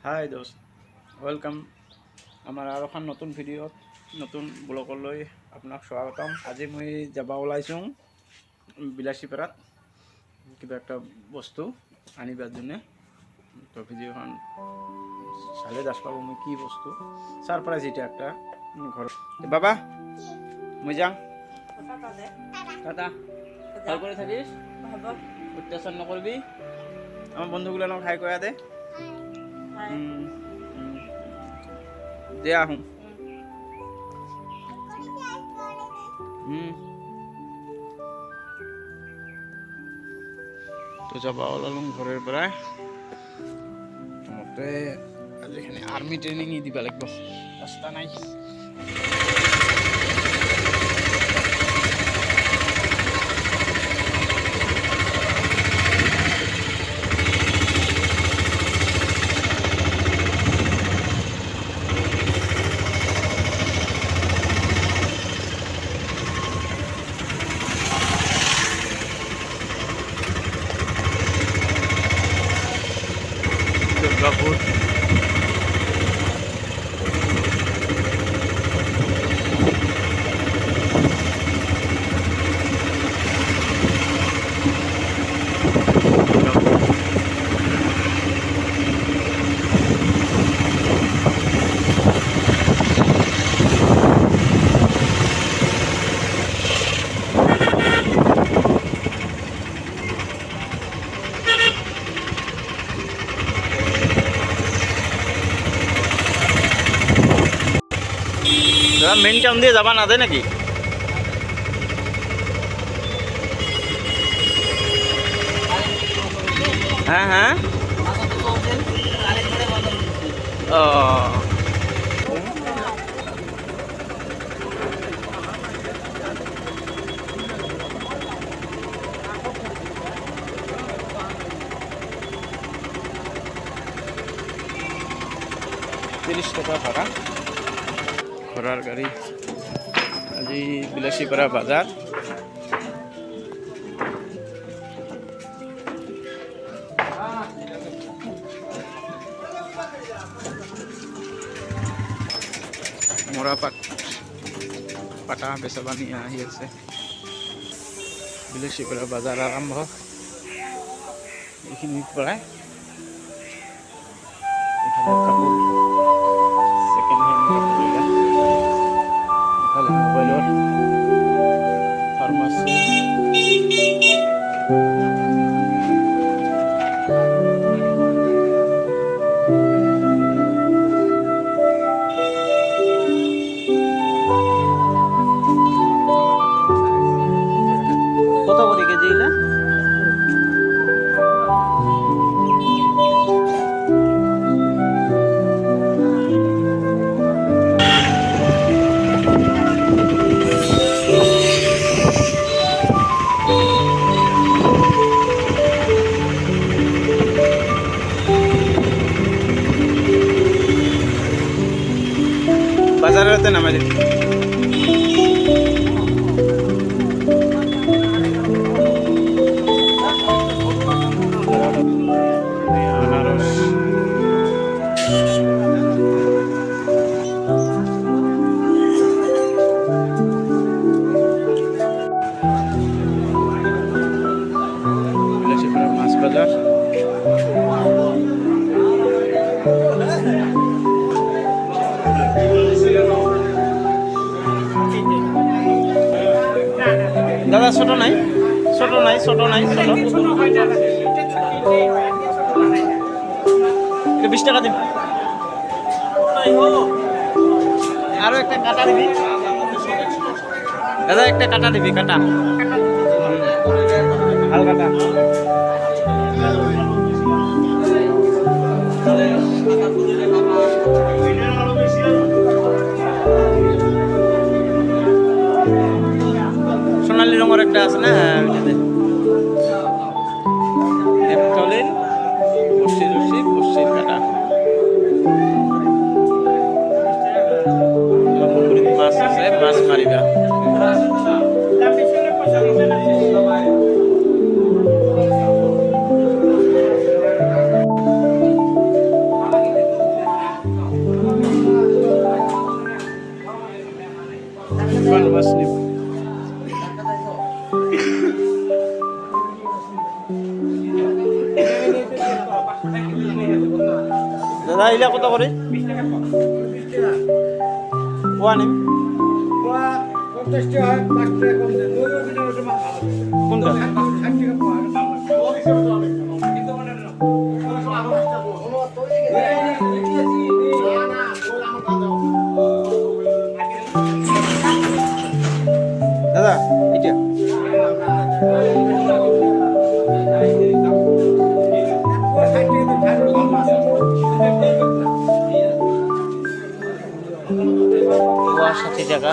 High দোস্ত, welcome আমাৰ আৰু এখন নতুন ভিডিঅ'ত নতুন ব্লগলৈ আপোনাক স্বাগতম। আজি মই যাব ওলাইছোঁ বিলাসীপাৰাত কিবা একটা বস্তু আনিবার জন্য। তো ভিডিঅ'খন চালে দাস পাব মই কি বস্তু সারপ্রাইজ। এটা একটা ঘর বাবা মই যাওঁ দাদা, ভাল করে থাকিস, অত্যাচার নকরবি। আমার বন্ধুগুলো নাম হাই কয়া দে। দে আহোঁ। তো যাব ওলালোঁ ঘৰৰ পৰাই। প্ৰথমতে আজিখানি আৰ্মি ট্ৰেইনিং দিব লাগিব, ৰাস্তা নাই। দুর্গাপুর মেইন টাউন দিয়ে যাবা নাদে নাকি? হ্যাঁ হ্যাঁ ও ত্রিশ টাকা ভাড়া ঘোড়ার গাড়ি। আজি বিলাসীপাৰা বাজার। মৰাপাট পাটা বেচবা নিয়ে আহি আছে। বিলাসীপাৰা বাজাৰ আৰম্ভ এইখিনিৰ পৰাই। এখানে কাপোৰ সেকেন্ড হ্যান্ড কাপোৰবিলাক, এফালে মোবাইলৰ ফাৰ্মাচী। কত করে কেজি এগুলা? বাজারেতে নামাই দিন। আনারস বিলাসীপাৰা মাছ বাজার। দাদা ছোট নাই, ছোট নাই, ছোট নাই, ছোট 20 টাকা দিবি। আরো একটা কাটা দিবি দাদা, একটা কাটা দিবি, কাটা হাল কাটা। সোনালি রঙের একটা আছে না, ওইটাতে নেপথলিন বসি রসি বসির কাটা। পুকুরিত মাছ আছে, মাছ মারিবা। দাদা এইলা কত করে পোৱা নিম কোনটা দাদা এইটা পোয়া 60 টাকা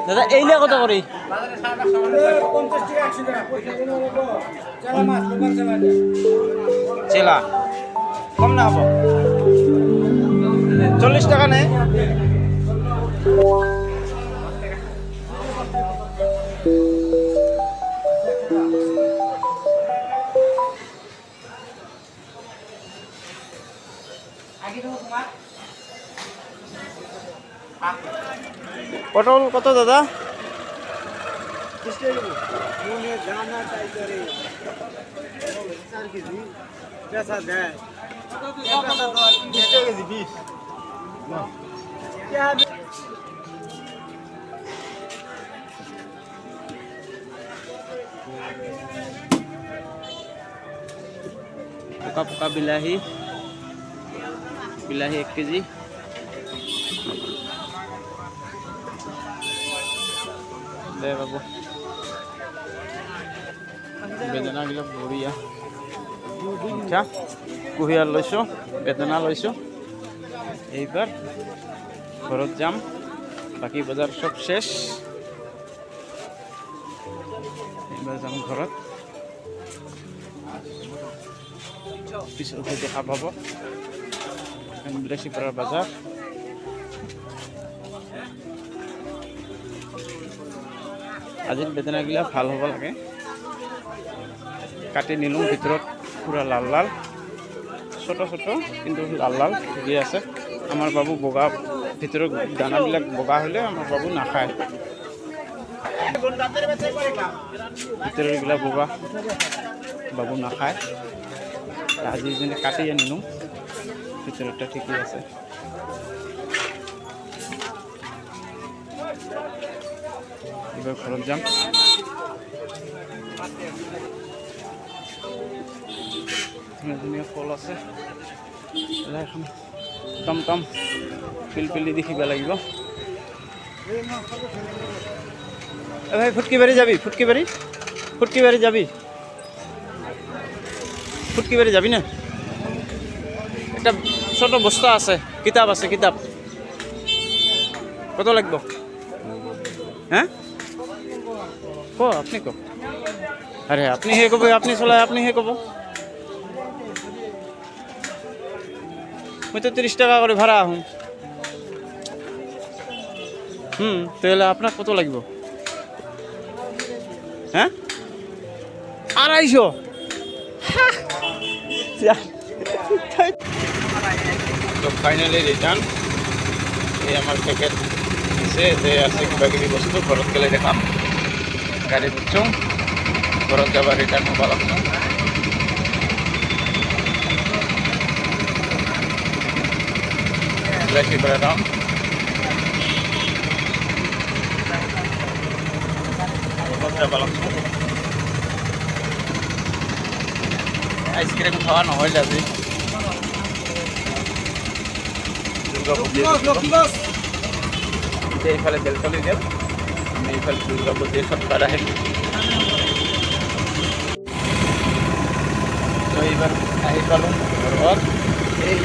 দাদা এইলা কত করে চেলা কম না হব 40 টাকা নেই পটল কত দাদা পোকা পোকা বিলাহী 1 কেজি দে বাবু বেদনা গিলা বঢ়িয়া আচ্ছা কুঁহিয়াৰ লৈছোঁ বেদনা লৈছোঁ এইবাৰ ঘৰত যাম বাকী বজাৰ সব শেষ এইবাৰ যাম ঘৰত পিছতে দেখা পাব বিলাসীপাৰাৰ বজাৰ আজিৰ বেদনাগিলা ভাল হ'ব লাগে কাটি নিলোঁ ভিতৰত পুৰা লাল লাল ছোট ছোট কিন্তু লাল লাল ঠিকেই আছে আমাৰ বাবু বগা ভিতৰত দানাবিলাক বগা হ'লে আমাৰ বাবু নাখায় ভিতৰৰগিলা বগা বাবু নাখায় আজি যেনে কাটি আনিলোঁ ভিতৰটা ঠিকেই আছে এবার ঘৰত যাম ধুনীয়া ফল আছে এখন টমটম পিলপিলি দেখিব লাগিব ভাই ফুটকিবাৰী যাবি ফুটকিবাৰী যাবি না একটা ছোট বস্তা আছে কিতাপ আছে কিতাপ কত লাগবে হ্যাঁ আপনি কো আরে আপনি হে কব আপনি চলায় আপনি হে কব মই তো 30 টাকা করে ভাড়া আহুম তাহলে আপনার কত লাগবে হ্যাঁ 250 তো ফাইনালি রিটার্ন এই আমার প্যাকেট আছে কিবা কিবি বস্তু ঘৰত গেলে দেখাম গাড়ী উঠছোঁ ঘৰত যাব ৰিটাৰ্ণ হ'ব লাগিব বিলাসীপাৰা টাউন ঘৰত যাব লাগিব আইসক্রিম খাওয়া নহ'ল আজি এইফালে বেলতলি গেল আমি এইফালে দুর্গা পূজার সৎকার আহিল তো এইবার আহি পালোঁ ঘৰত এই